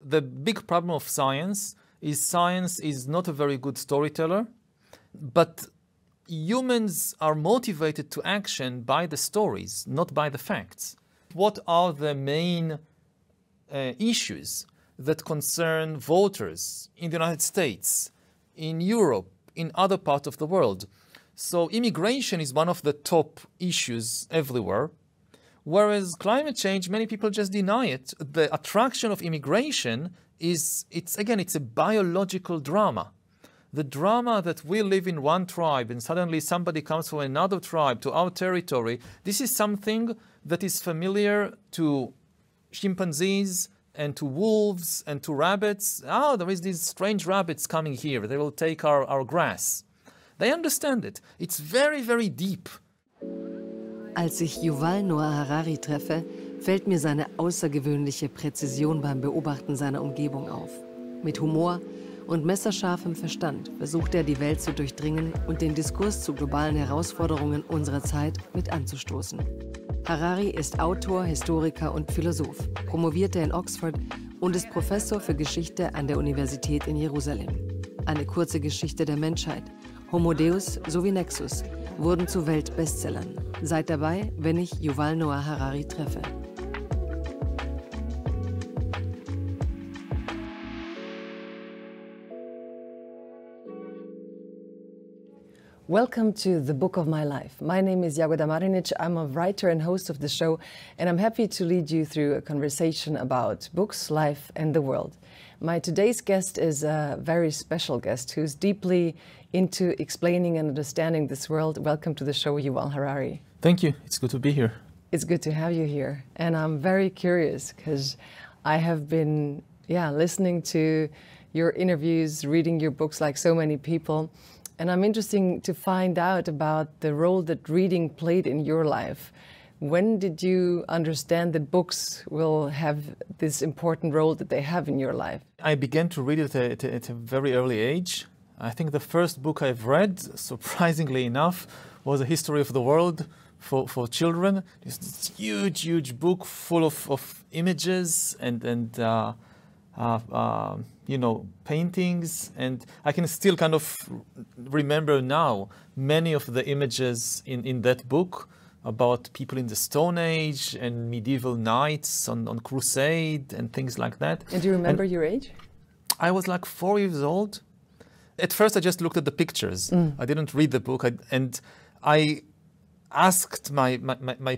the big problem of science is not a very good storyteller, but humans are motivated to action by the stories, not by the facts. What are the main issues that concern voters in the United States, in Europe, in other parts of the world? So immigration is one of the top issues everywhere, whereas climate change, many people just deny it. The attraction of immigration it's a biological drama. The drama that we live in one tribe and suddenly somebody comes from another tribe to our territory, this is something that is familiar to chimpanzees and to wolves and to rabbits. Oh, there is these strange rabbits coming here. They will take our grass. They understand it. It's very, very deep. Als ich Yuval Noah Harari treffe, fällt mir seine außergewöhnliche Präzision beim Beobachten seiner Umgebung auf. Mit Humor und messerscharfem Verstand versucht er, die Welt zu durchdringen und den Diskurs zu globalen Herausforderungen unserer Zeit mit anzustoßen. Harari ist Autor, Historiker und Philosoph, promovierte in Oxford und ist Professor für Geschichte an der Universität in Jerusalem. Eine kurze Geschichte der Menschheit, Homo Deus sowie Nexus wurden zu Weltbestsellern. Seid dabei, wenn ich Yuval Noah Harari treffe. Welcome to The Book of My Life. My name is Jagoda Marinić. I'm a writer and host of the show, and I'm happy to lead you through a conversation about books, life, and the world. My today's guest is a very special guest who's deeply into explaining and understanding this world. Welcome to the show, Yuval Harari. Thank you. It's good to be here. It's good to have you here. And I'm very curious because I have been listening to your interviews, reading your books like so many people. And I'm interested to find out about the role that reading played in your life. When did you understand that books will have this important role that they have in your life? I began to read it at a very early age. I think the first book I've read, surprisingly enough, was A History of the World for children. It's this huge book full of images and paintings, and I can still kind of remember now many of the images in that book about people in the Stone Age and medieval knights on crusade and things like that. And do you remember your age? I was like 4 years old. At first I just looked at the pictures. I didn't read the book, and I asked my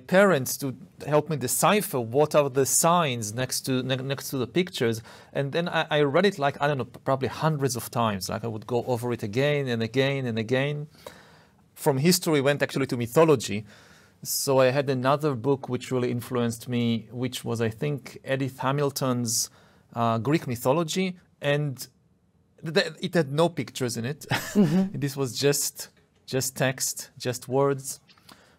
parents to help me decipher what are the signs next to the pictures, and then I read it like, I don't know, probably hundreds of times. Like I would go over it again and again and again. From history went actually to mythology. So I had another book which really influenced me, which was, I think, Edith Hamilton's Greek mythology, and it had no pictures in it. This was just text, just words.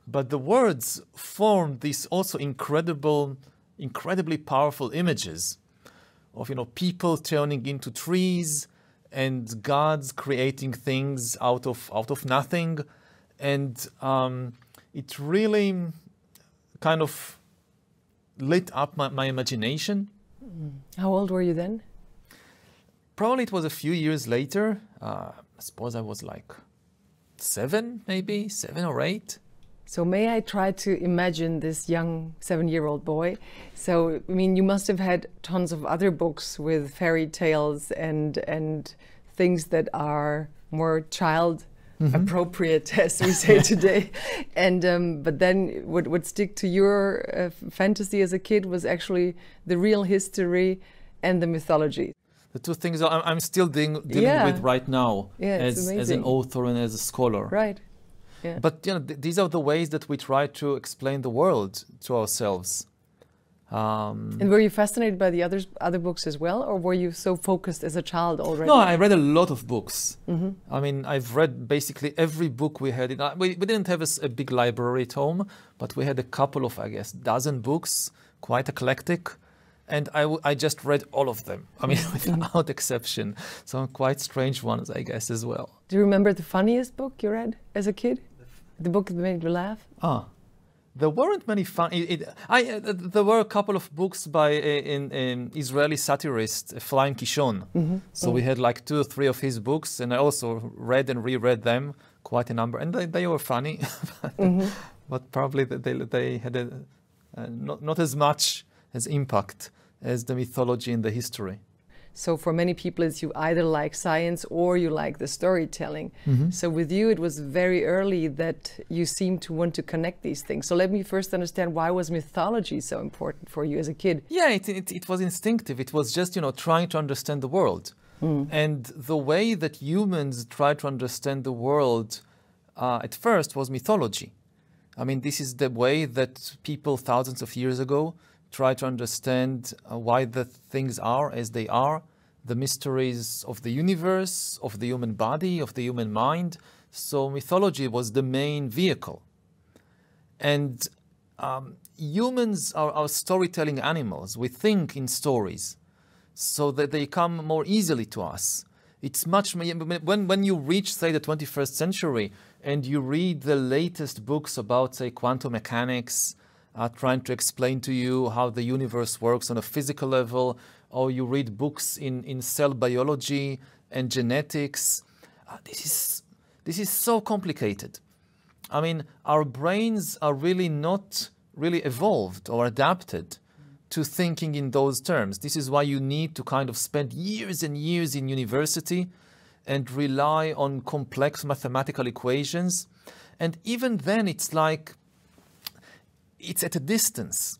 But the words formed these also incredibly powerful images of, people turning into trees and gods creating things out of nothing. And it really kind of lit up my imagination. How old were you then? Probably it was a few years later. I suppose I was like 7 or 8. So may I try to imagine this young 7-year-old boy? So, I mean, you must have had tons of other books with fairy tales and things that are more child appropriate, as we say today. And but then what would stick to your fantasy as a kid was actually the real history and the mythology. The two things I'm still dealing with right now as an author and as a scholar. Right. Yeah. But these are the ways that we try to explain the world to ourselves. And were you fascinated by the other books as well, or were you so focused as a child already? No, I read a lot of books. I mean, I've read basically every book we had. We didn't have a big library at home, but we had a couple of, I guess, dozen books, quite eclectic. And I just read all of them, I mean, without exception. Some quite strange ones, I guess, as well. Do you remember the funniest book you read as a kid? The book that made you laugh? There weren't many fun. There were a couple of books by an Israeli satirist, Efraim Kishon. So we had like 2 or 3 of his books, and I also read and reread them, quite a number, and they were funny, but probably they had not as much as impact as the mythology and the history. So for many people, it's you either like science or you like the storytelling. So with you, it was very early that you seemed to want to connect these things. So let me first understand, why was mythology so important for you as a kid? Yeah, it was instinctive. It was just, trying to understand the world. And the way that humans try to understand the world at first was mythology. I mean, this is the way that people thousands of years ago try to understand why the things are as they are, the mysteries of the universe, of the human body, of the human mind. So mythology was the main vehicle. And humans are storytelling animals. We think in stories so that they come more easily to us. It's much more, when you reach, say, the 21st century and you read the latest books about, say, quantum mechanics, trying to explain to you how the universe works on a physical level, or you read books in cell biology and genetics. This is so complicated. I mean, our brains are really not really evolved or adapted to thinking in those terms. This is why you need to kind of spend years and years in university and rely on complex mathematical equations. And even then, it's like, it's at a distance.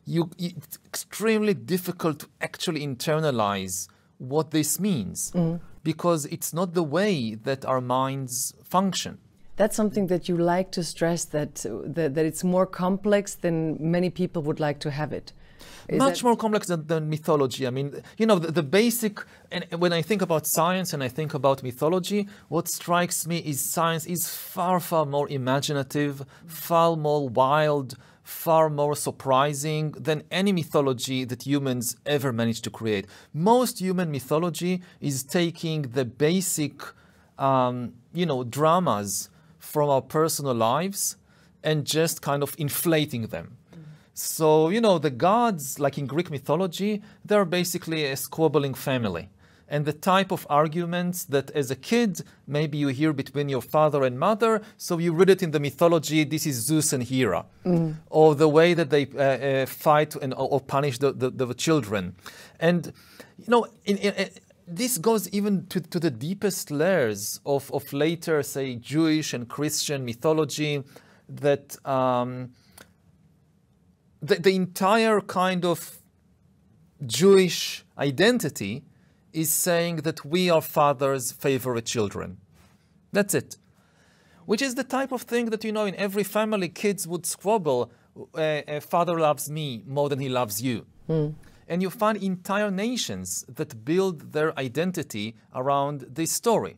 It's extremely difficult to actually internalize what this means because it's not the way that our minds function. That's something that you like to stress, that it's more complex than many people would like to have it. Much more complex than mythology. I mean, the basic, and when I think about science and I think about mythology, what strikes me is science is far, far more imaginative, far more wild, far more surprising than any mythology that humans ever managed to create. Most human mythology is taking the basic, dramas from our personal lives and just kind of inflating them. So, the gods, like in Greek mythology, they're basically a squabbling family. And the type of arguments that as a kid, maybe you hear between your father and mother, so you read it in the mythology, this is Zeus and Hera. Or the way that they fight or punish the children. And, this goes even to the deepest layers of later, say, Jewish and Christian mythology, that the entire kind of Jewish identity is saying that we are Father's favorite children. That's it. Which is the type of thing that, in every family, kids would squabble, father loves me more than he loves you. And you find entire nations that build their identity around this story.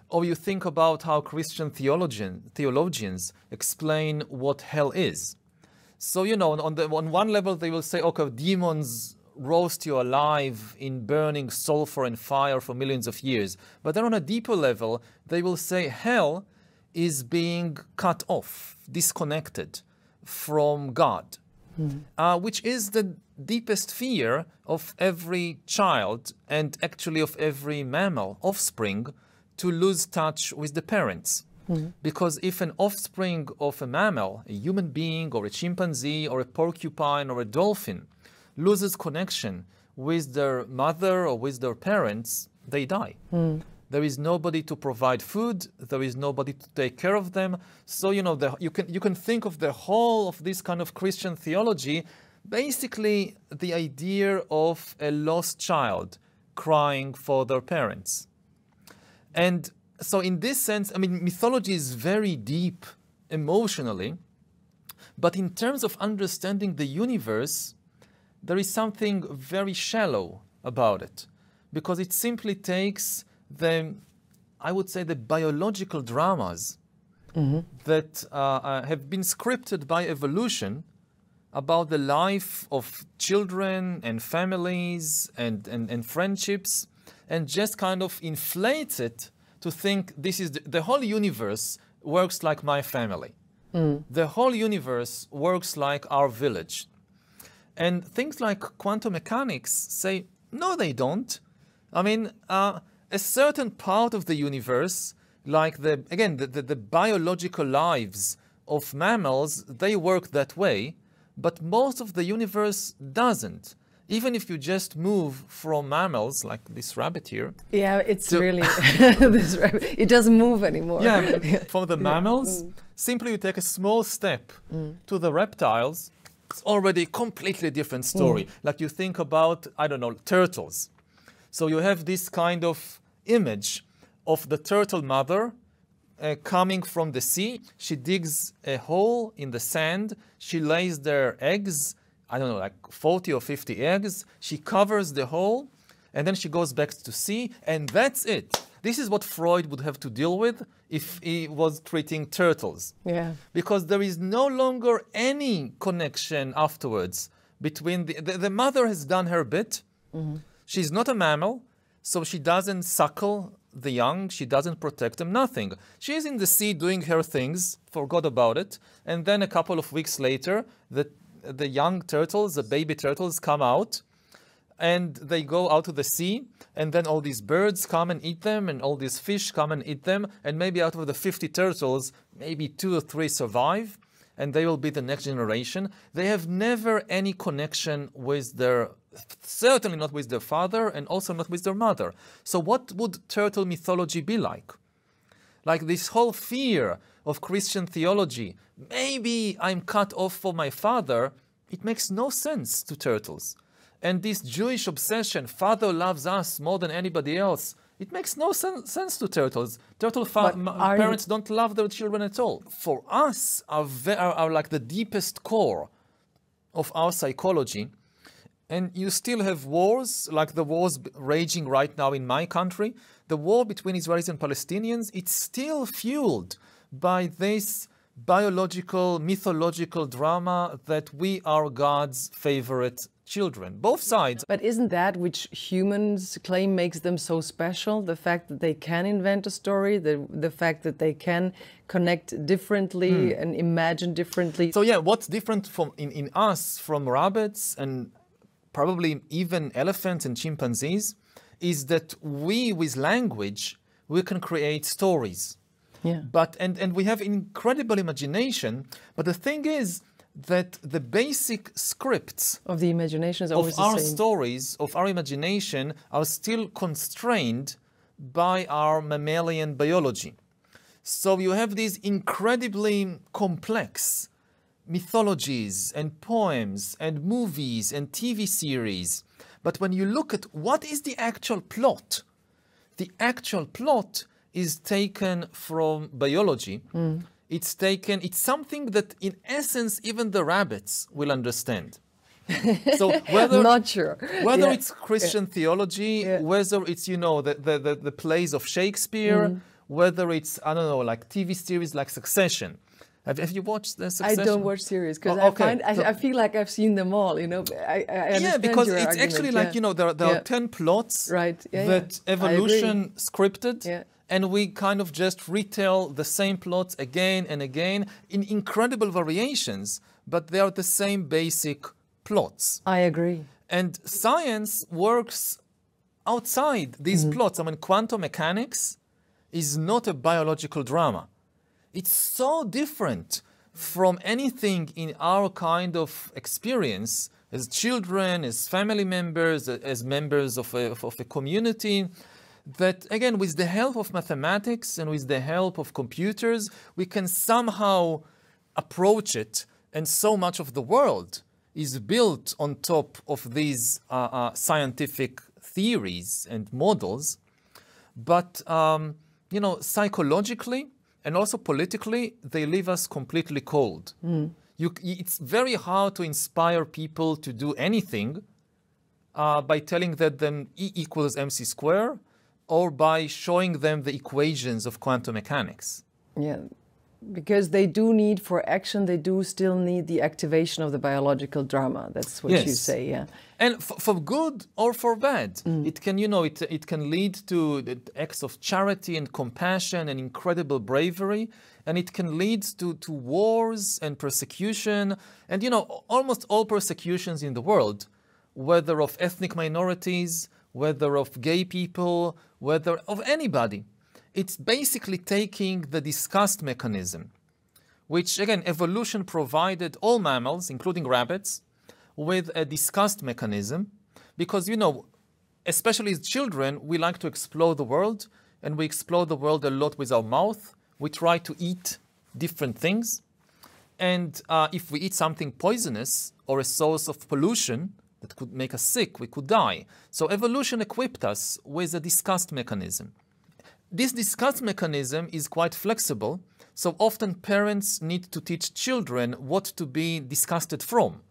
Or you think about how Christian theologians explain what hell is. So, on one level, they will say, okay, demons roast you alive in burning sulfur and fire for millions of years. But then on a deeper level, they will say hell is being cut off, disconnected from God, which is the deepest fear of every child and actually of every mammal offspring, to lose touch with the parents. Because if an offspring of a mammal, a human being or a chimpanzee or a porcupine or a dolphin, loses connection with their mother or with their parents, they die. There is nobody to provide food. There is nobody to take care of them. So, you can think of the whole of this kind of Christian theology, basically the idea of a lost child crying for their parents. And so in this sense, I mean, mythology is very deep emotionally, but in terms of understanding the universe, there is something very shallow about it, because it simply takes I would say, the biological dramas that have been scripted by evolution about the life of children and families and friendships, and just kind of inflates it to think this is the whole universe works like my family. The whole universe works like our village. And things like quantum mechanics say, no, they don't. I mean, a certain part of the universe, like the biological lives of mammals, they work that way, but most of the universe doesn't. Even if you just move from mammals, like this rabbit here. Yeah, it's really, this rabbit, it doesn't move anymore. Yeah, from the mammals, simply you take a small step to the reptiles, it's already a completely different story. Like you think about, I don't know, turtles. So you have this kind of image of the turtle mother coming from the sea. She digs a hole in the sand. She lays their eggs, I don't know, like 40 or 50 eggs. She covers the hole, and then she goes back to sea, and that's it. This is what Freud would have to deal with if he was treating turtles. Yeah. Because there is no longer any connection afterwards between the mother has done her bit. She's not a mammal, so she doesn't suckle the young, she doesn't protect them, nothing. She's in the sea doing her things, forgot about it, and then a couple of weeks later, the young turtles, the baby turtles come out, and they go out to the sea, and then all these birds come and eat them, and all these fish come and eat them, and maybe out of the 50 turtles, maybe 2 or 3 survive, and they will be the next generation. They have never any connection with their, certainly not with their father, and also not with their mother. So what would turtle mythology be like? Like this whole fear of Christian theology, maybe I'm cut off from my father, it makes no sense to turtles. And this Jewish obsession, father loves us more than anybody else, it makes no sense to turtles. Parents don't love their children at all. For us, are like the deepest core of our psychology. And you still have wars, like the wars raging right now in my country. The war between Israelis and Palestinians, it's still fueled by this biological, mythological drama that we are God's favorite children, both sides. But isn't that which humans claim makes them so special? The fact that they can invent a story, the fact that they can connect differently and imagine differently. So yeah, what's different from in us from rabbits and probably even elephants and chimpanzees is that we, with language, we can create stories. Yeah. But and we have incredible imagination, but the thing is that the basic scripts of the imagination is always of our the same. stories, of our imagination, are still constrained by our mammalian biology. So you have these incredibly complex mythologies and poems and movies and TV series. But when you look at what is the actual plot is taken from biology. It's something that in essence even the rabbits will understand. So Not sure. Whether it's Christian theology, whether it's, you know, the plays of Shakespeare, whether it's, I don't know, like TV series like Succession. Have you watched the Succession? I don't watch series because I feel like I've seen them all. You know, I understand because your it's argument, actually like, you know, there are 10 plots that evolution scripted. And we kind of just retell the same plots again and again in incredible variations, but they are the same basic plots. I agree. And science works outside these plots. I mean, quantum mechanics is not a biological drama. It's so different from anything in our kind of experience as children, as family members, as members of a community, that, again, with the help of mathematics and with the help of computers, we can somehow approach it, and so much of the world is built on top of these scientific theories and models. But, you know, psychologically and also politically, they leave us completely cold. It's very hard to inspire people to do anything by telling them E equals mc squared, or by showing them the equations of quantum mechanics. Yeah, Because they do need, for action, they do still need the activation of the biological drama. That's what Yes. you say, yeah. And for good or for bad, it can, it can lead to acts of charity and compassion and incredible bravery, and it can lead to wars and persecution, and almost all persecutions in the world, whether of ethnic minorities, whether of gay people, whether of anybody. It's basically taking the disgust mechanism, which again, evolution provided all mammals, including rabbits, with a disgust mechanism, because especially as children, we like to explore the world, and we explore the world a lot with our mouth. We try to eat different things, and if we eat something poisonous or a source of pollution that could make us sick, we could die. So evolution equipped us with a disgust mechanism. This disgust mechanism is quite flexible, so often parents need to teach children what to be disgusted from.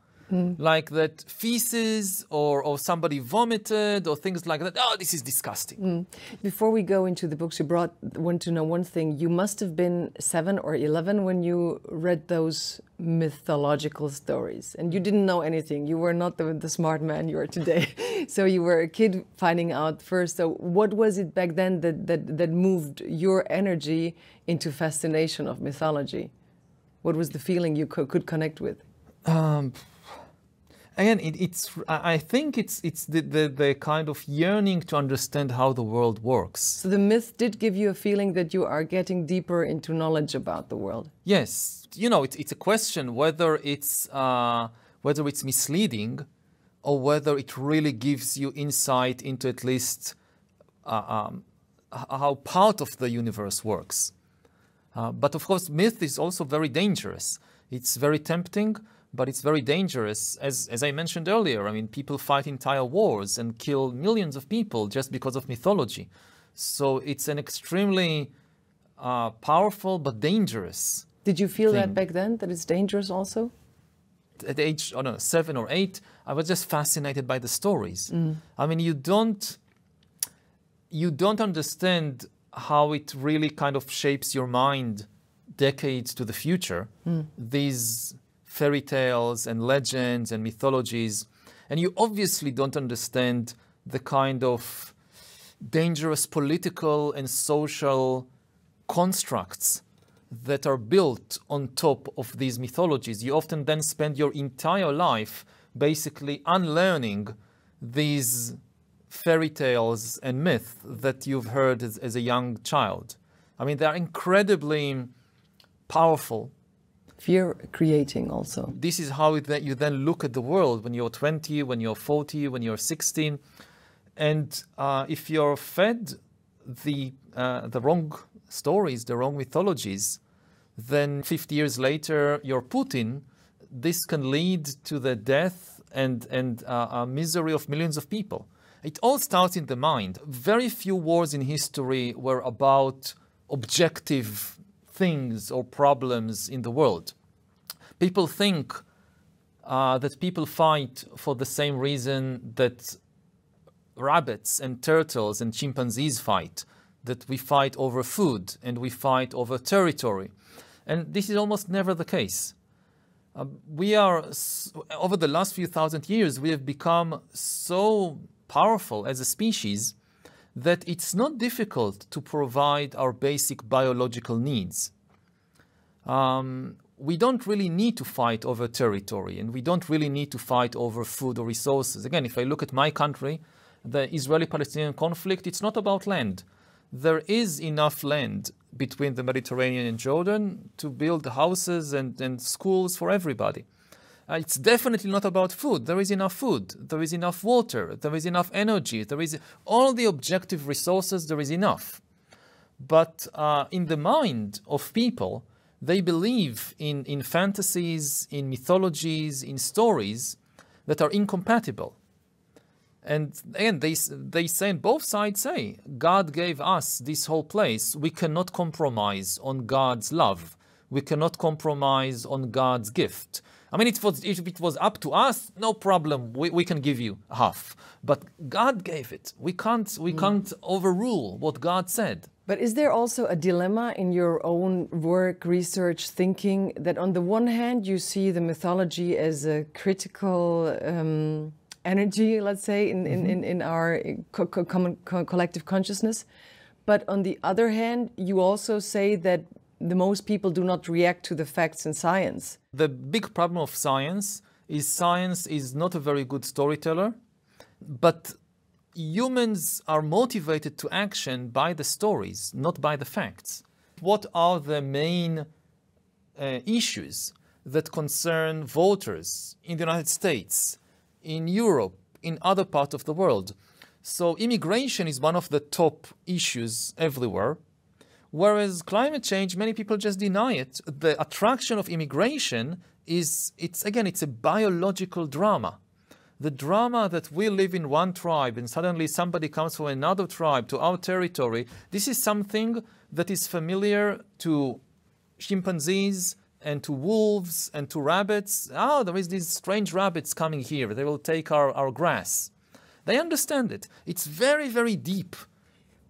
Like that feces or somebody vomited or things like that. Oh, this is disgusting. Before we go into the books, want to know one thing. You must have been 7 or 11 when you read those mythological stories, and you didn't know anything. You were not the smart man you are today. So you were a kid finding out first. So what was it back then that moved your energy into fascination of mythology? What was the feeling you could connect with? Again, I think it's the kind of yearning to understand how the world works. So the myth did give you a feeling that you are getting deeper into knowledge about the world. Yes, it's a question whether it's misleading or whether it really gives you insight into at least how part of the universe works. But of course, myth is also very dangerous. It's very tempting, but it's very dangerous. As I mentioned earlier, I mean, people fight entire wars and kill millions of people just because of mythology. So it's an extremely powerful but dangerous Did you feel thing. that back then, that it's dangerous also? At the age, 7 or 8, I was just fascinated by the stories. I mean, you don't understand how it really kind of shapes your mind decades to the future. These fairy tales and legends and mythologies, and you obviously don't understand the kind of dangerous political and social constructs that are built on top of these mythologies. You often then spend your entire life basically unlearning these fairy tales and myths that you've heard as a young child. I mean, they're incredibly powerful. Fear creating also. This is how you then look at the world when you're 20, when you're 40, when you're 16. And if you're fed the wrong stories, the wrong mythologies, then 50 years later you're Putin. This can lead to the death and misery of millions of people. It all starts in the mind. Very few wars in history were about objective things or problems in the world. People think that people fight for the same reason that rabbits and turtles and chimpanzees fight, that we fight over food and we fight over territory. And this is almost never the case. Over the last few thousand years, we have become so powerful as a species that it's not difficult to provide our basic biological needs. We don't really need to fight over territory, and we don't really need to fight over food or resources. Again, if I look at my country, the Israeli-Palestinian conflict, it's not about land. There is enough land between the Mediterranean and Jordan to build houses and schools for everybody. It's definitely not about food. There is enough food. There is enough water. There is enough energy. There is all the objective resources. There is enough. But in the mind of people, they believe in fantasies, in mythologies, in stories that are incompatible. And again, they say, and both sides say, God gave us this whole place. We cannot compromise on God's love. We cannot compromise on God's gift. I mean, if it was up to us, no problem, we can give you half. But God gave it. We can't overrule what God said. But is there also a dilemma in your own work, research, thinking, that on the one hand you see the mythology as a critical energy, let's say, in our collective consciousness, but on the other hand you also say that the most people do not react to the facts in science? The big problem of science is not a very good storyteller, but humans are motivated to action by the stories, not by the facts. What are the main issues that concern voters in the United States, in Europe, in other parts of the world? So immigration is one of the top issues everywhere, whereas climate change, many people just deny it. The attraction of immigration it's a biological drama. The drama that we live in one tribe and suddenly somebody comes from another tribe to our territory, this is something that is familiar to chimpanzees and to wolves and to rabbits. Oh, there is these strange rabbits coming here. They will take our grass. They understand it. It's very, very deep.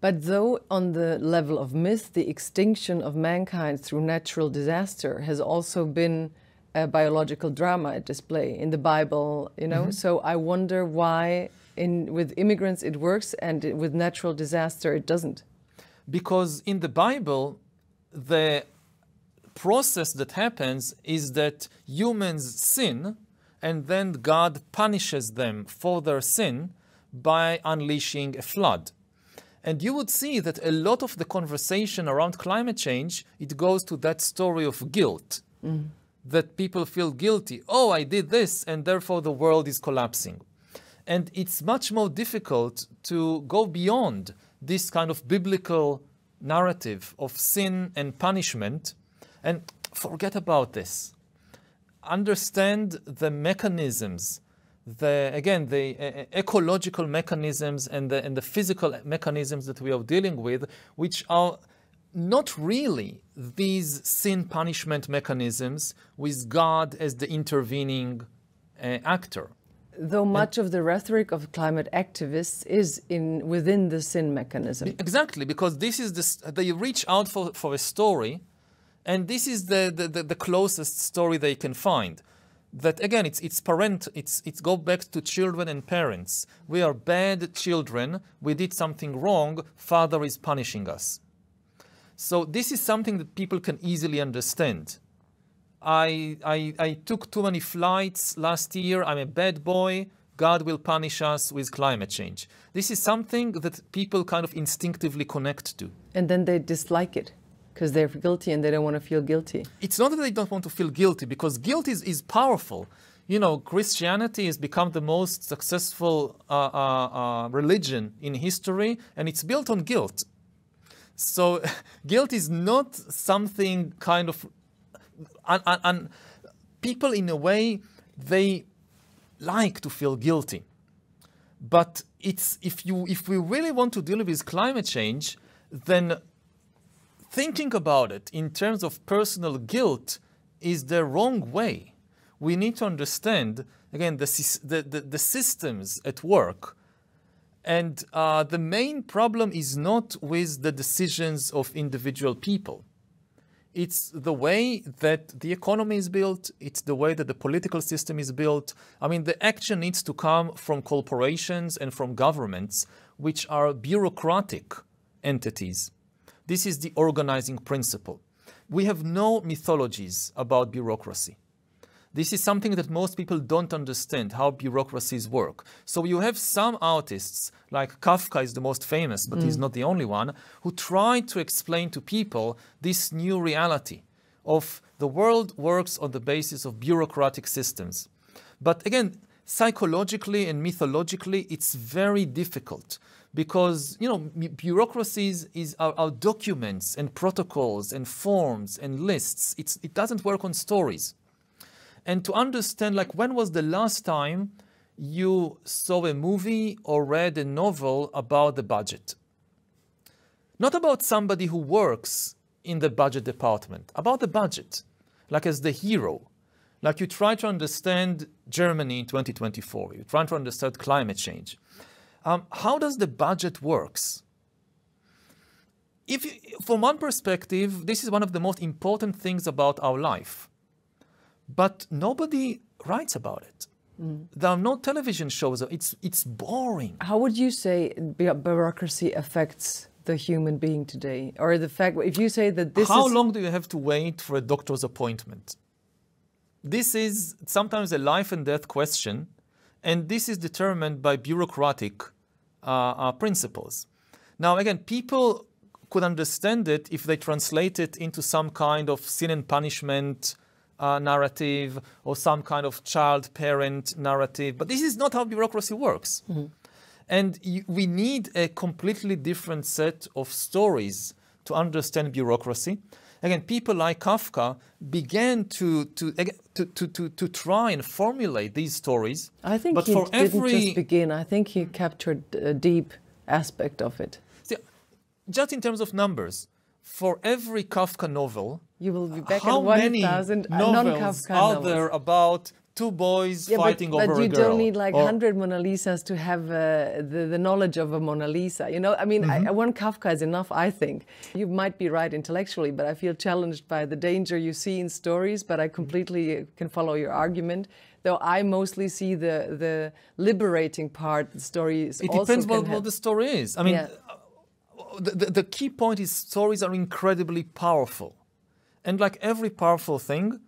But though on the level of myth, the extinction of mankind through natural disaster has also been a biological drama at display in the Bible, you know. So I wonder why with immigrants it works and with natural disaster it doesn't. Because in the Bible, the process that happens is that humans sin and then God punishes them for their sin by unleashing a flood. And you would see that a lot of the conversation around climate change, it goes to that story of guilt. That people feel guilty. Oh, I did this, and therefore the world is collapsing. And it's much more difficult to go beyond this kind of biblical narrative of sin and punishment and forget about this. Understand the mechanisms, the ecological mechanisms and the physical mechanisms that we are dealing with, which are not really these sin punishment mechanisms with God as the intervening actor. Though much of the rhetoric of climate activists is within the sin mechanism. Exactly, because this is they reach out for a story, and this is the closest story they can find. That again, it's go back to children and parents. We are bad children. We did something wrong. Father is punishing us. So this is something that people can easily understand. I took too many flights last year. I'm a bad boy. God will punish us with climate change. This is something that people kind of instinctively connect to. And then they dislike it because they're guilty and they don't want to feel guilty. It's not that they don't want to feel guilty, because guilt is powerful. You know, Christianity has become the most successful religion in history, and it's built on guilt. So guilt is not something kind of... people, in a way, they like to feel guilty. But if we really want to deal with climate change, then thinking about it in terms of personal guilt is the wrong way. We need to understand, again, the systems at work. And the main problem is not with the decisions of individual people. It's the way that the economy is built. It's the way that the political system is built. I mean, the action needs to come from corporations and from governments, which are bureaucratic entities. This is the organizing principle. We have no mythologies about bureaucracy. This is something that most people don't understand, how bureaucracies work. So you have some artists, like Kafka is the most famous, but he's not the only one, who try to explain to people this new reality of the world works on the basis of bureaucratic systems. But again, psychologically and mythologically, it's very difficult because, you know, bureaucracies are documents and protocols and forms and lists. It doesn't work on stories. And to understand, like, when was the last time you saw a movie or read a novel about the budget? Not about somebody who works in the budget department, about the budget, like as the hero. Like you try to understand Germany in 2024, you try to understand climate change. How does the budget works? From one perspective, this is one of the most important things about our life, but nobody writes about it. There are no television shows. It's boring. How would you say bureaucracy affects the human being today? Or the fact, if you say that this How long do you have to wait for a doctor's appointment? This is sometimes a life and death question, and this is determined by bureaucratic principles. Now, again, people could understand it if they translate it into some kind of sin and punishment narrative or some kind of child-parent narrative. But this is not how bureaucracy works. And we need a completely different set of stories to understand bureaucracy. Again, people like Kafka began to try and formulate these stories. I think he didn't just begin. I think he captured a deep aspect of it. See, just in terms of numbers, for every Kafka novel, you will be back how at many 1,000 novels are there about two boys fighting over a girl? But you don't need like 100 Mona Lisas to have the knowledge of a Mona Lisa. You know, I mean, one Kafka is enough, I think. You might be right intellectually, but I feel challenged by the danger you see in stories, but I completely can follow your argument. Though I mostly see the liberating part. The story is also depends what the story is. I mean, the key point is stories are incredibly powerful. And like every powerful thing,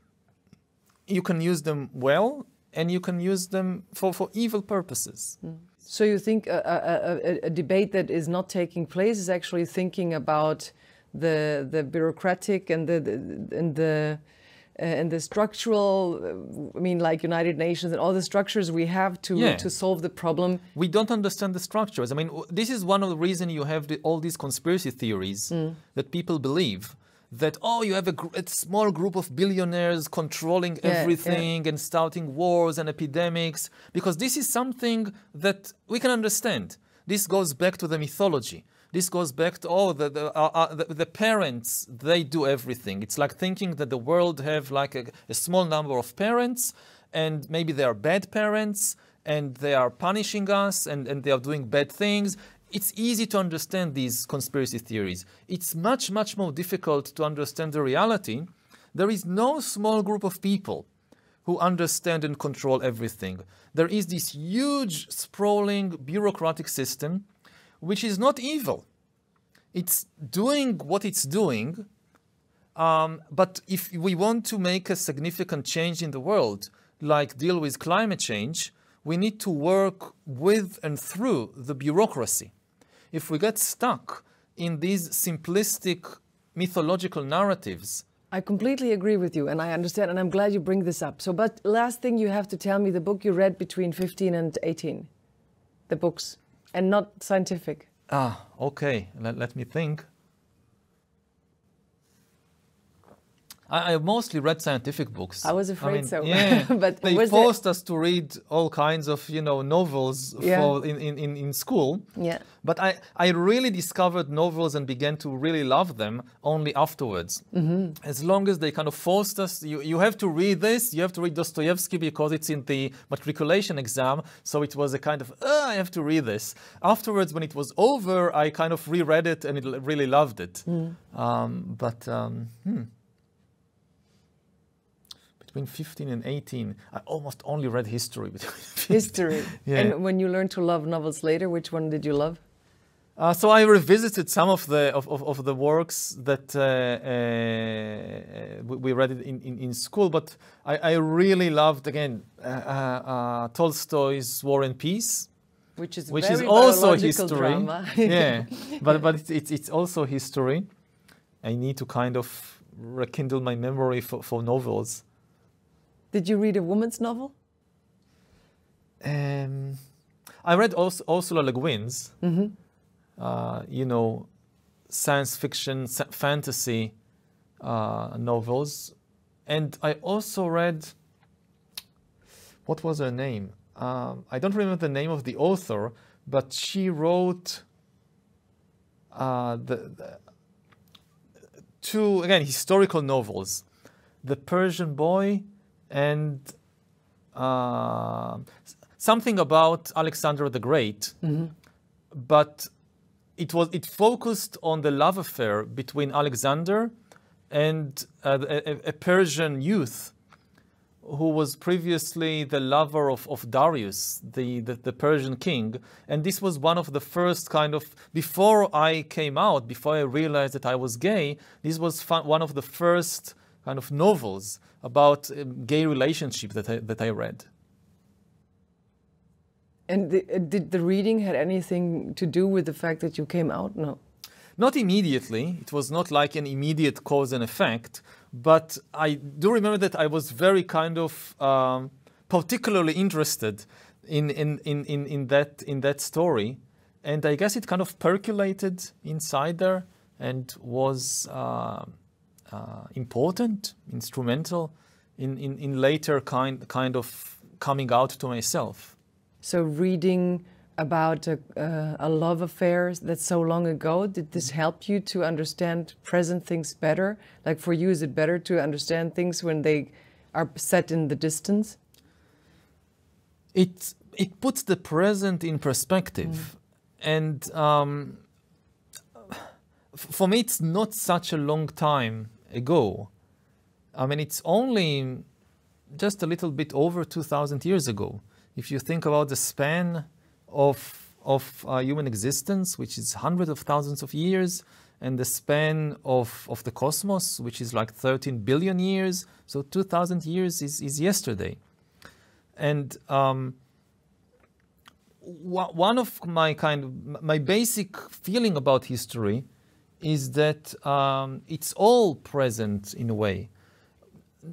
you can use them well, and you can use them for evil purposes. So you think a debate that is not taking place is actually thinking about the bureaucratic and the structural, I mean, like United Nations and all the structures we have to solve the problem. We don't understand the structures. I mean, this is one of the reasons you have all these conspiracy theories that people believe. That, you have a small group of billionaires controlling everything and starting wars and epidemics, because this is something that we can understand. This goes back to the mythology. This goes back to, the parents, they do everything. It's like thinking that the world have like a small number of parents, and maybe they are bad parents, and they are punishing us, and they are doing bad things. It's easy to understand these conspiracy theories. It's much, much more difficult to understand the reality. There is no small group of people who understand and control everything. There is this huge, sprawling, bureaucratic system, which is not evil. It's doing what it's doing, but if we want to make a significant change in the world, like deal with climate change, we need to work with and through the bureaucracy. If we get stuck in these simplistic mythological narratives. I completely agree with you, and I understand, and I'm glad you bring this up. So, but last thing you have to tell me, the book you read between 15 and 18, the books, and not scientific. Okay, let me think. I mostly read scientific books. I was afraid so. Yeah, but they forced us to read all kinds of, novels in school. Yeah. But I really discovered novels and began to really love them only afterwards. As long as they kind of forced us, you have to read this, you have to read Dostoevsky because it's in the matriculation exam. So it was a kind of, I have to read this. Afterwards, when it was over, I kind of reread it and really loved it. Between 15 and 18, I almost only read history. History. Yeah. And when you learned to love novels later, which one did you love? So I revisited some of the works that we read in school, but I really loved, again, Tolstoy's War and Peace, which is also history. Drama. Yeah, but it's also history. I need to kind of rekindle my memory for novels. Did you read a woman's novel? I read Ursula Le Guin's, science fiction, fantasy novels. And I also read, what was her name? I don't remember the name of the author, but she wrote two, again, historical novels. The Persian Boy and something about Alexander the Great, but it focused on the love affair between Alexander and a Persian youth who was previously the lover of Darius, the Persian king. And this was one of the first kind of, before I came out, before I realized that I was gay, this was one of the first kind of novels about gay relationship that I read. And did the reading had anything to do with the fact that you came out? No. Not immediately. It was not like an immediate cause and effect. But I do remember that I was very kind of particularly interested in that story. And I guess it kind of percolated inside there and was important, instrumental in later kind of coming out to myself. So reading about a love affair that's so long ago, did this help you to understand present things better? Like for you, is it better to understand things when they are set in the distance? It puts the present in perspective. And for me, it's not such a long time ago. I mean, it's only just a little bit over 2,000 years ago. If you think about the span of human existence, which is hundreds of thousands of years, and the span of the cosmos, which is like 13 billion years, so 2,000 years is yesterday. And one of my basic feeling about history is that it's all present in a way.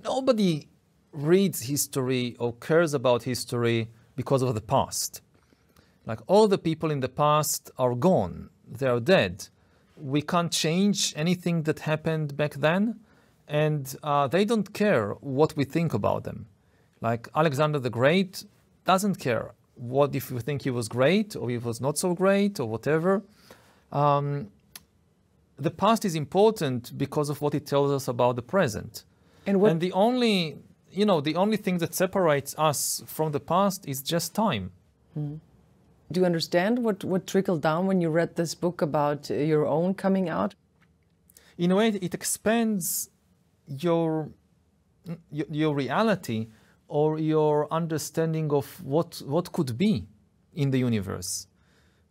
Nobody reads history or cares about history because of the past. Like all the people in the past are gone, they are dead. We can't change anything that happened back then, and they don't care what we think about them. Like Alexander the Great doesn't care what if you think he was great or he was not so great or whatever. The past is important because of what it tells us about the present. And the only thing that separates us from the past is just time. Do you understand what trickled down when you read this book about your own coming out? In a way, it expands your reality or your understanding of what could be in the universe.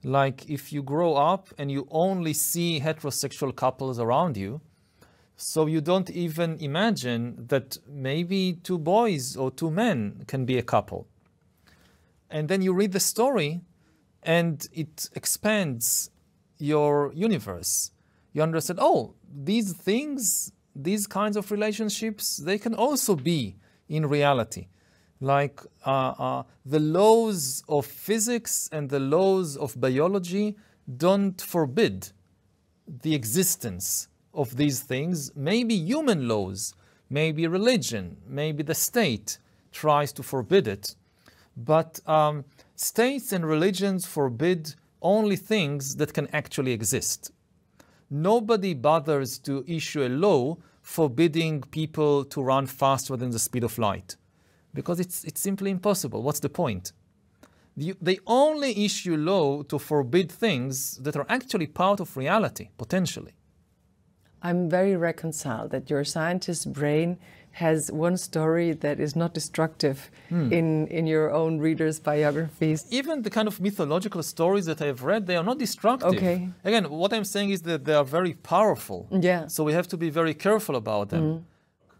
Like if you grow up and you only see heterosexual couples around you, so you don't even imagine that maybe two boys or two men can be a couple. And then you read the story and it expands your universe. You understand, oh, these things, these kinds of relationships, they can also be in reality. Like the laws of physics and the laws of biology don't forbid the existence of these things. Maybe human laws, maybe religion, maybe the state tries to forbid it. But states and religions forbid only things that can actually exist. Nobody bothers to issue a law forbidding people to run faster than the speed of light, because it's simply impossible. What's the point? They only issue law to forbid things that are actually part of reality, potentially. I'm very reconciled that your scientist's brain has one story that is not destructive in your own readers' biographies. Even the kind of mythological stories that I've read, they are not destructive. Okay. Again, what I'm saying is that they are very powerful. Yeah. So we have to be very careful about them.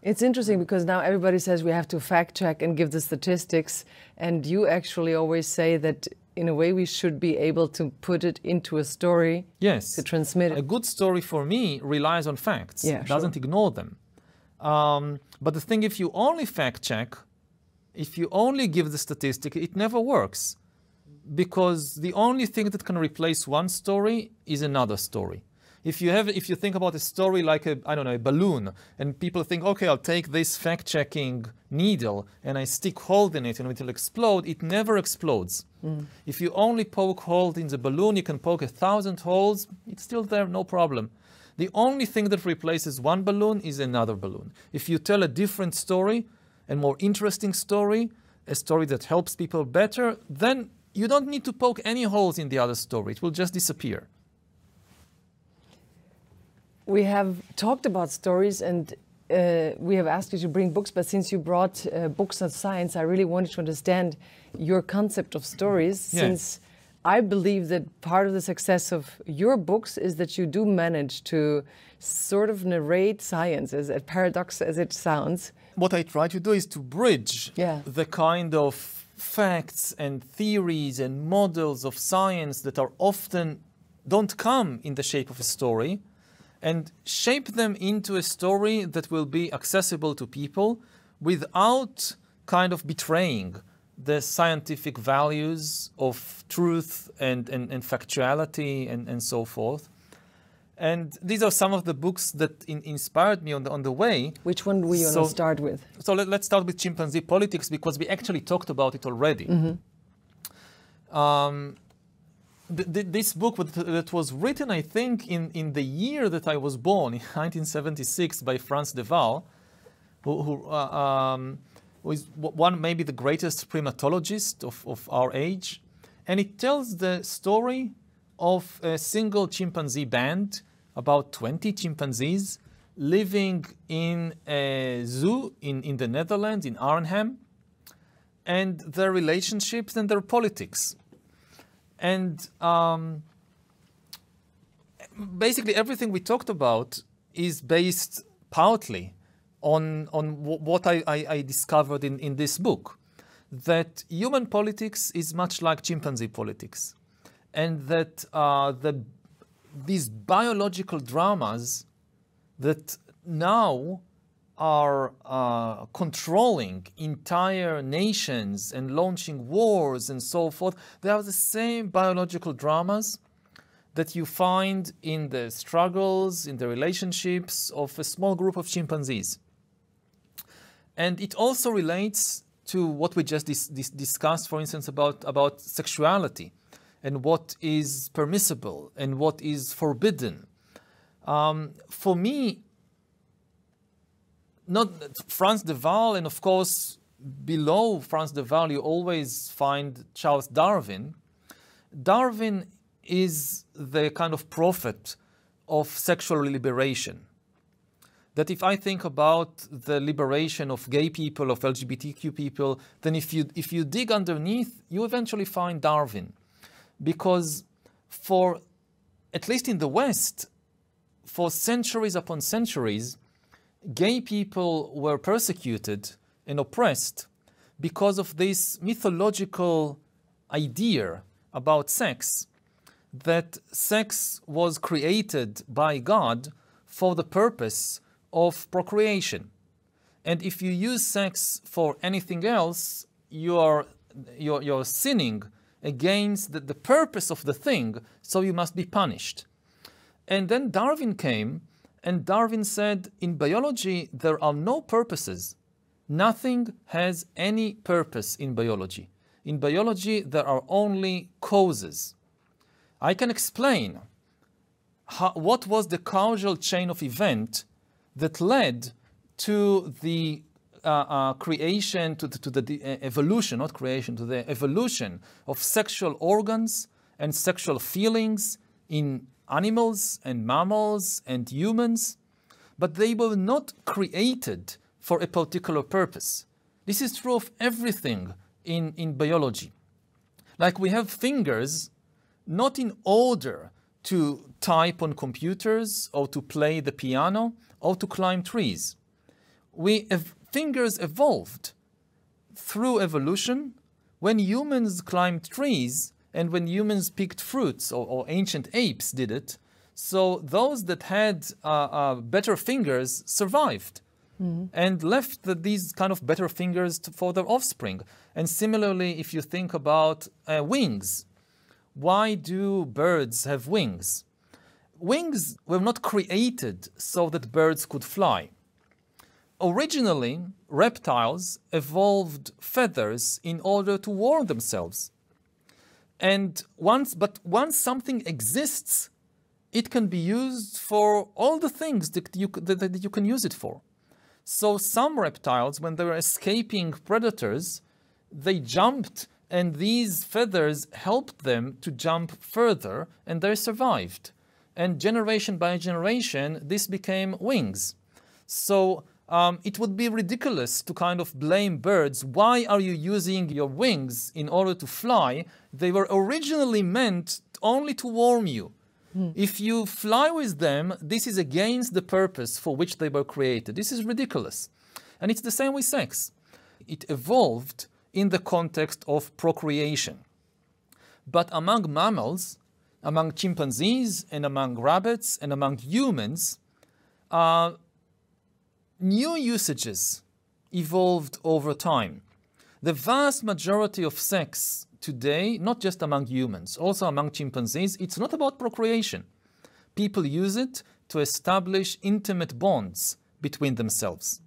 It's interesting because now everybody says we have to fact check and give the statistics, and you actually always say that in a way we should be able to put it into a story. Yes. To transmit it. A good story for me relies on facts. Yeah, doesn't ignore them. But the thing, if you only fact check, if you only give the statistic, it never works. Because the only thing that can replace one story is another story. If you think about a story like a balloon, and people think, okay, I'll take this fact-checking needle and I stick hole in it and it will explode, it never explodes. If you only poke holes in the balloon, you can poke 1,000 holes, it's still there, no problem. The only thing that replaces one balloon is another balloon. If you tell a different story, and more interesting story, a story that helps people better, then you don't need to poke any holes in the other story. It will just disappear. We have talked about stories, and we have asked you to bring books, but since you brought books on science, I really wanted to understand your concept of stories, Yeah. since I believe that part of the success of your books is that you do manage to sort of narrate science, as paradox as it sounds. What I try to do is to bridge Yeah. the kind of facts and theories and models of science that are often don't come in the shape of a story, and shape them into a story that will be accessible to people without kind of betraying the scientific values of truth and factuality and so forth. And these are some of the books that inspired me on the way. Which one do you want to start with? So let's start with chimpanzee politics, because we actually talked about it already. This book that was written, I think, in the year that I was born, in 1976, by Frans de Waal, who is maybe the greatest primatologist of our age. And it tells the story of a single chimpanzee band, about 20 chimpanzees, living in a zoo in the Netherlands, in Arnhem, and their relationships and their politics. And basically everything we talked about is based partly on what I discovered in this book, that human politics is much like chimpanzee politics, and that these biological dramas that now are controlling entire nations and launching wars and so forth, they are the same biological dramas that you find in the struggles, in the relationships of a small group of chimpanzees. And it also relates to what we just discussed, for instance, about sexuality and what is permissible and what is forbidden. For me, not Frans de Waal, and of course, below Frans de Waal, you always find Charles Darwin. Darwin is the kind of prophet of sexual liberation. That if I think about the liberation of gay people, of LGBTQ people, then if you dig underneath, you eventually find Darwin. Because at least in the West, for centuries upon centuries, gay people were persecuted and oppressed because of this mythological idea about sex, that sex was created by God for the purpose of procreation. And if you use sex for anything else, you're sinning against the purpose of the thing, so you must be punished. And then Darwin came, and Darwin said, in biology, there are no purposes. Nothing has any purpose in biology. In biology, there are only causes. I can explain what was the causal chain of event that led to the creation, to the evolution, not creation, to the evolution of sexual organs and sexual feelings in animals and mammals and humans, but they were not created for a particular purpose. This is true of everything in biology. Like we have fingers, not in order to type on computers or to play the piano or to climb trees. Fingers evolved through evolution when humans climbed trees and when humans picked fruits, or ancient apes did it. So those that had better fingers survived and left these kind of better fingers for their offspring. And similarly, if you think about wings, why do birds have wings? Wings were not created so that birds could fly. Originally, reptiles evolved feathers in order to warm themselves. And once something exists, it can be used for all the things that you can use it for. So some reptiles, when they were escaping predators, they jumped, and these feathers helped them to jump further, and they survived. And generation by generation, this became wings. So it would be ridiculous to kind of blame birds. Why are you using your wings in order to fly? They were originally meant only to warm you. If you fly with them, this is against the purpose for which they were created. This is ridiculous. And it's the same with sex. It evolved in the context of procreation. But among mammals, among chimpanzees and among rabbits and among humans, new usages evolved over time. The vast majority of sex today, not just among humans, also among chimpanzees, it's not about procreation. People use it to establish intimate bonds between themselves.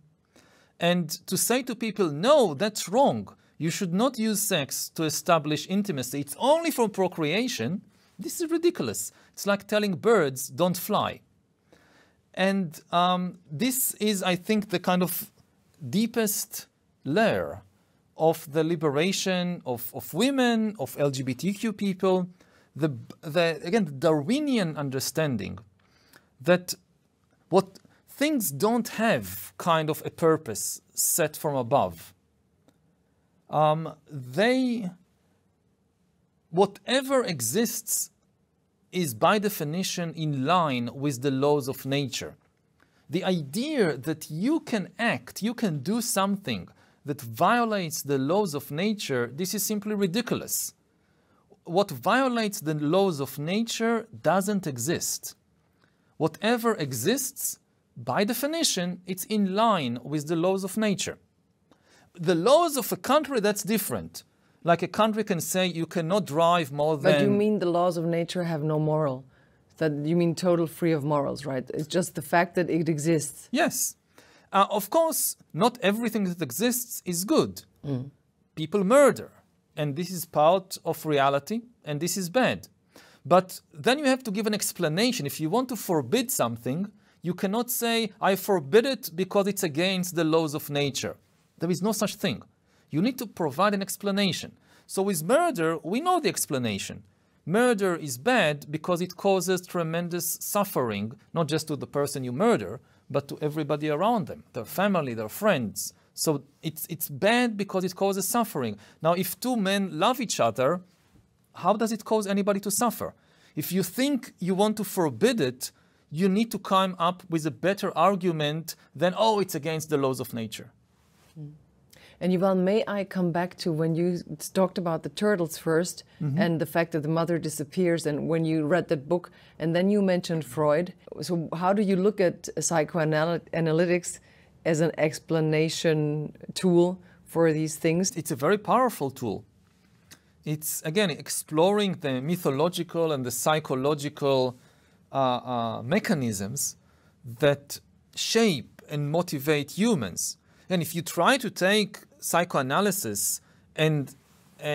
And to say to people, no, that's wrong, you should not use sex to establish intimacy, it's only for procreation, this is ridiculous. It's like telling birds, don't fly. And this is, I think, the kind of deepest layer of the liberation of women, of LGBTQ people, again, the Darwinian understanding that what things don't have kind of a purpose set from above. Whatever exists is by definition in line with the laws of nature. The idea that you can act, you can do something that violates the laws of nature, this is simply ridiculous. What violates the laws of nature doesn't exist. Whatever exists, by definition, it's in line with the laws of nature. The laws of a country, that's different. Like a country can say you cannot drive more than... But you mean the laws of nature have no moral? That you mean total free of morals, right? It's just the fact that it exists. Yes. Of course, not everything that exists is good. People murder, and this is part of reality, and this is bad. But then you have to give an explanation. If you want to forbid something, you cannot say, I forbid it because it's against the laws of nature. There is no such thing. You need to provide an explanation. So with murder, we know the explanation. Murder is bad because it causes tremendous suffering, not just to the person you murder, but to everybody around them, their family, their friends. So it's bad because it causes suffering. Now, if two men love each other, how does it cause anybody to suffer? If you think you want to forbid it, you need to come up with a better argument than, oh, it's against the laws of nature. And Yuval, may I come back to when you talked about the turtles first and the fact that the mother disappears, and when you read that book, and then you mentioned Freud. So how do you look at psychoanalytics as an explanation tool for these things? It's a very powerful tool. It's, again, exploring the mythological and the psychological mechanisms that shape and motivate humans. And if you try to take psychoanalysis and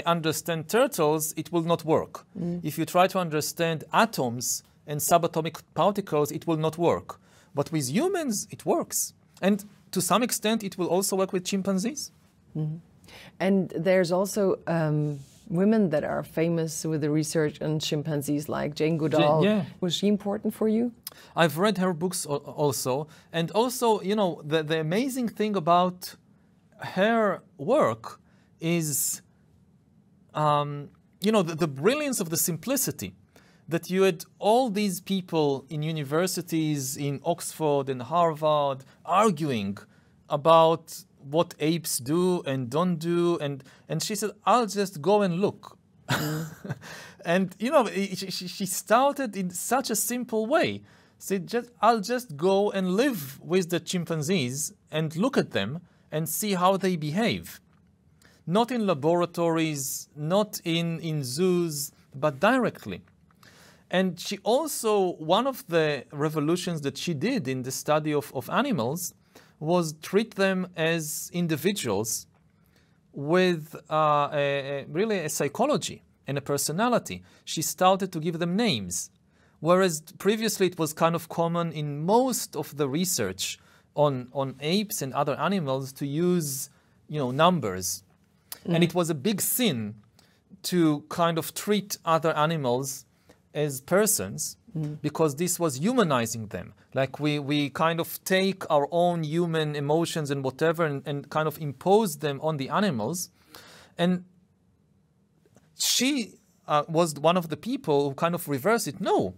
understand turtles, it will not work. If you try to understand atoms and subatomic particles, it will not work. But with humans, it works. And to some extent, it will also work with chimpanzees. And there's also women that are famous with the research on chimpanzees, like Jane Goodall. Yeah. Was she important for you? I've read her books also. And also, you know, the amazing thing about her work is, you know, the brilliance of the simplicity. That you had all these people in universities in Oxford and Harvard arguing about what apes do and don't do, and she said, I'll just go and look. And you know, she started in such a simple way. She said, I'll just go and live with the chimpanzees and look at them and see how they behave. Not in laboratories, not in zoos, but directly. And she also, one of the revolutions that she did in the study of animals was treat them as individuals with really a psychology and a personality. She started to give them names, whereas previously it was kind of common in most of the research on apes and other animals to use, numbers. And it was a big sin to kind of treat other animals as persons, because this was humanizing them. Like we kind of take our own human emotions and whatever and kind of impose them on the animals. And she was one of the people who kind of reversed it. No,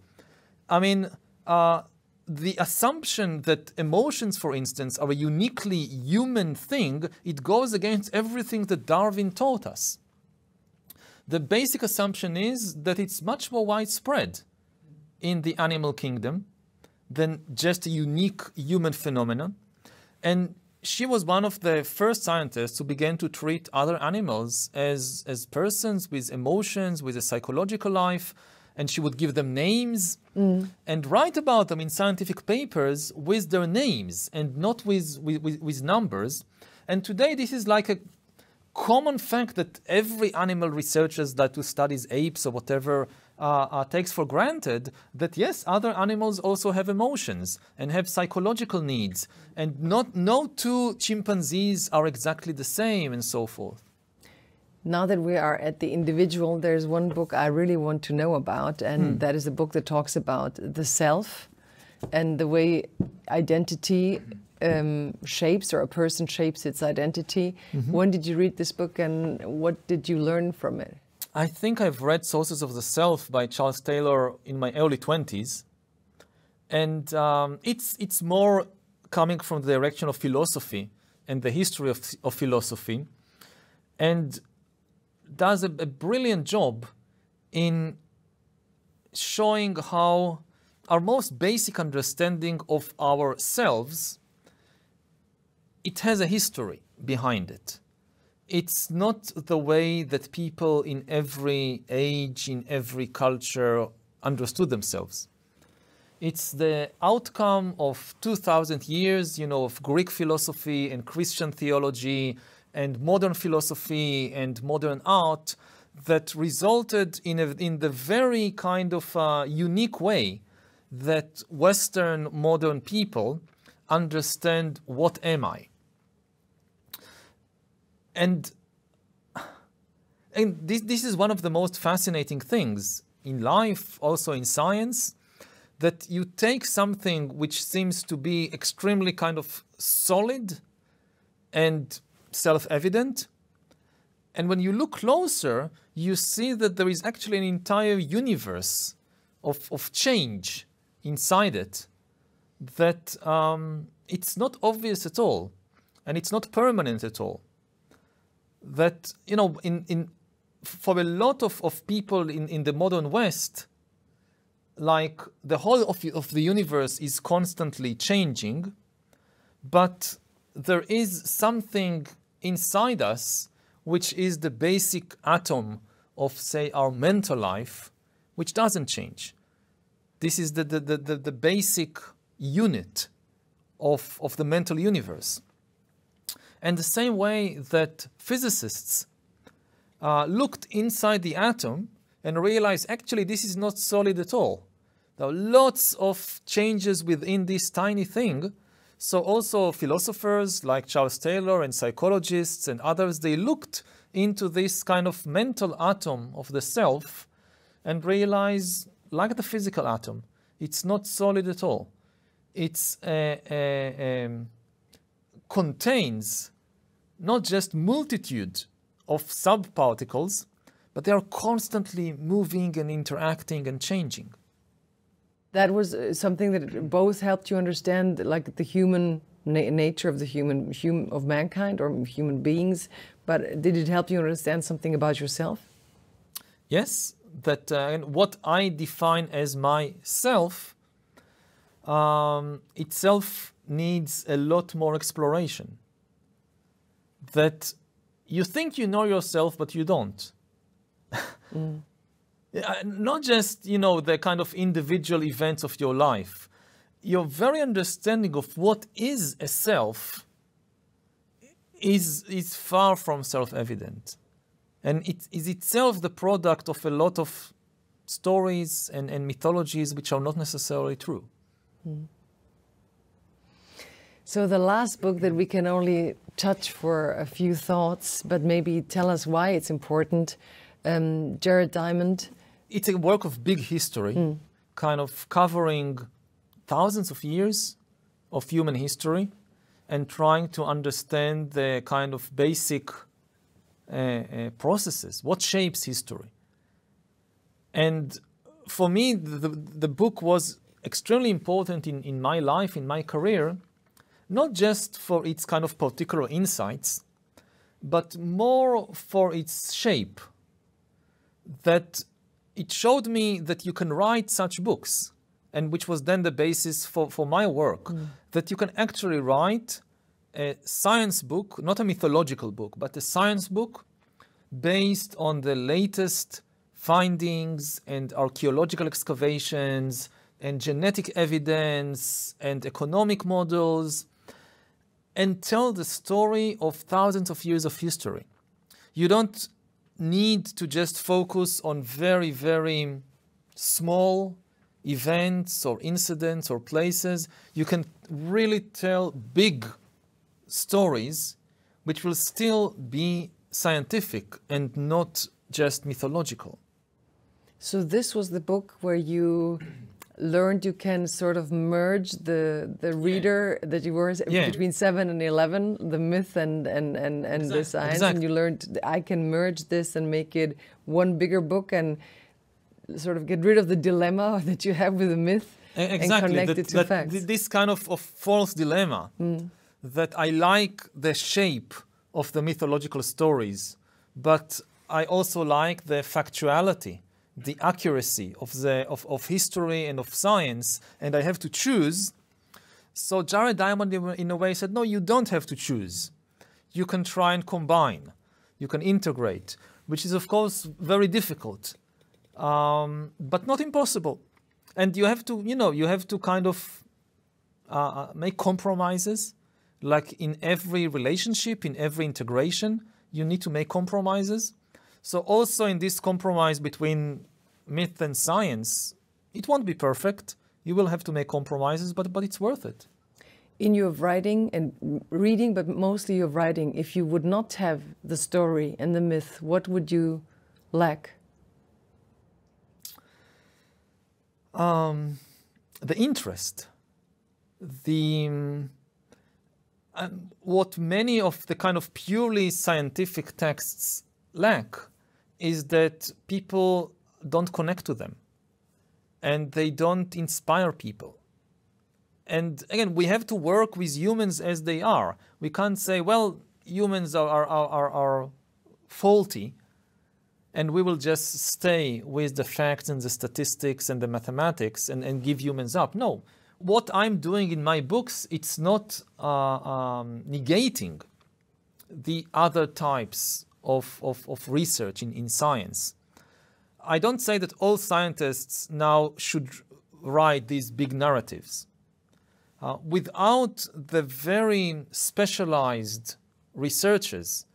I mean, the assumption that emotions, for instance, are a uniquely human thing, it goes against everything that Darwin taught us. The basic assumption is that it's much more widespread in the animal kingdom than just a unique human phenomenon. And she was one of the first scientists who began to treat other animals as persons with emotions, with a psychological life, and she would give them names and write about them in scientific papers with their names and not with numbers. And today this is like a common fact that every animal researcher that studies apes or whatever takes for granted, that yes, other animals also have emotions and have psychological needs, and no two chimpanzees are exactly the same, and so forth. Now that we are at the individual, there's one book I really want to know about, and that is a book that talks about the self and the way identity shapes, or a person shapes its identity. When did you read this book, and what did you learn from it? I think I've read Sources of the Self by Charles Taylor in my early 20s. And it's more coming from the direction of philosophy and the history of philosophy, and does a brilliant job in showing how our most basic understanding of ourselves, it has a history behind it. It's not the way that people in every age, in every culture understood themselves. It's the outcome of 2,000 years, of Greek philosophy and Christian theology and modern philosophy and modern art that resulted in the very kind of unique way that Western modern people understand what am I. And this is one of the most fascinating things in life, also in science, that you take something which seems to be extremely kind of solid and self-evident, and when you look closer, you see that there is actually an entire universe of change inside it, that it's not obvious at all, and it's not permanent at all. That, for a lot of people in the modern West, like the whole of the universe is constantly changing, but there is something inside us which is the basic atom of, say, our mental life, which doesn't change. This is the basic unit of the mental universe. And the same way that physicists looked inside the atom and realized, actually, this is not solid at all. There are lots of changes within this tiny thing. So also philosophers like Charles Taylor and psychologists and others, they looked into this kind of mental atom of the self and realized, like the physical atom, it's not solid at all. It's contains not just multitude of subparticles, but they are constantly moving and interacting and changing. That was something that both helped you understand, like the human nature of of mankind or human beings. But did it help you understand something about yourself? Yes, that what I define as myself itself needs a lot more exploration. That you think you know yourself, but you don't. Not just, the kind of individual events of your life. Your very understanding of what is a self is far from self-evident. And it is itself the product of a lot of stories and mythologies which are not necessarily true. So the last book that we can only touch for a few thoughts, but maybe tell us why it's important, Jared Diamond. It's a work of big history, kind of covering thousands of years of human history and trying to understand the kind of basic processes, what shapes history. And for me, the book was extremely important in my life, in my career, not just for its kind of particular insights, but more for its shape. That it showed me that you can write such books, and which was then the basis for my work, that you can actually write a science book, not a mythological book, but a science book based on the latest findings and archaeological excavations and genetic evidence and economic models, and tell the story of thousands of years of history. You don't need to just focus on very, very small events or incidents or places. You can really tell big stories which will still be scientific and not just mythological. So this was the book where you learned you can sort of merge the reader that you were between 7 and 11, the myth and the science, exactly. And you learned I can merge this and make it one bigger book and sort of get rid of the dilemma that you have with the myth and connect it to facts. This kind of false dilemma, that I like the shape of the mythological stories, but I also like the factuality, the accuracy of history and of science, and I have to choose. So Jared Diamond, in a way, said, no, you don't have to choose. You can try and combine. You can integrate, which is, of course, very difficult, but not impossible. And you have to, you have to kind of make compromises. Like in every relationship, in every integration, you need to make compromises. So also in this compromise between myth and science, it won't be perfect. You will have to make compromises, but it's worth it. In your writing and reading, but mostly your writing, if you would not have the story and the myth, what would you lack? The interest. What many of the kind of purely scientific texts lack is that people don't connect to them and they don't inspire people. And again, we have to work with humans as they are. We can't say, well, humans are faulty and we will just stay with the facts and the statistics and the mathematics and give humans up. No. What I'm doing in my books, it's not negating the other types of research in science. I don't say that all scientists now should write these big narratives. Without the very specialized researchers,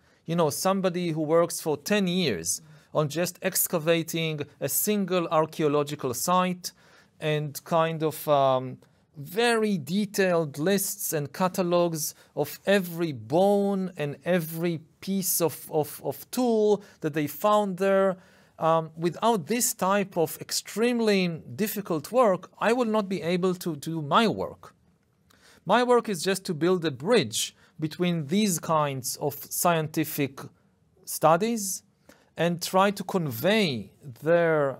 somebody who works for 10 years on just excavating a single archaeological site and kind of very detailed lists and catalogs of every bone and every piece of tool that they found there. Without this type of extremely difficult work, I will not be able to do my work. My work is just to build a bridge between these kinds of scientific studies and try to convey their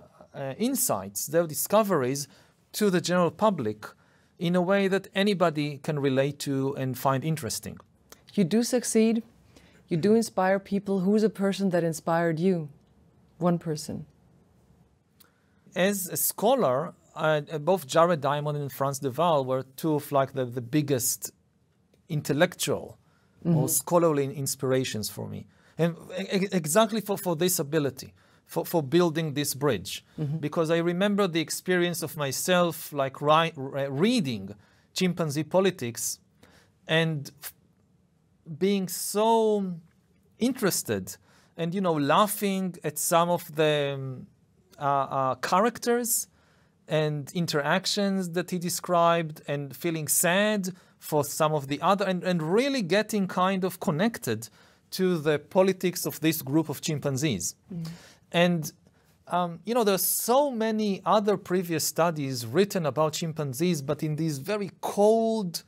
insights, their discoveries to the general public in a way that anybody can relate to and find interesting. You do succeed. You do inspire people. Who's a person that inspired you? One person. As a scholar, both Jared Diamond and Franz de Waal were two of the biggest intellectual or scholarly inspirations for me. And exactly for this ability, for building this bridge. Because I remember the experience of myself reading Chimpanzee Politics and being so interested and, laughing at some of the characters and interactions that he described and feeling sad for some of the other, and really getting kind of connected to the politics of this group of chimpanzees. And you know, there's so many other previous studies written about chimpanzees, but in these very cold,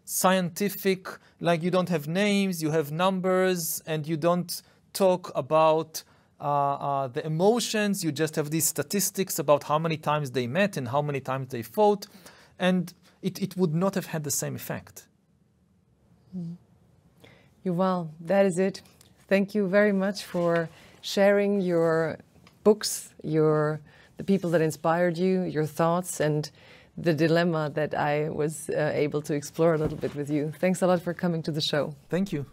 scientific, like you don't have names, you have numbers, and you don't talk about the emotions, you just have these statistics about how many times they met and how many times they fought, and it would not have had the same effect. Yuval, that is it. Thank you very much for sharing your books, the people that inspired you, your thoughts, and the dilemma that I was able to explore a little bit with you. Thanks a lot for coming to the show. Thank you.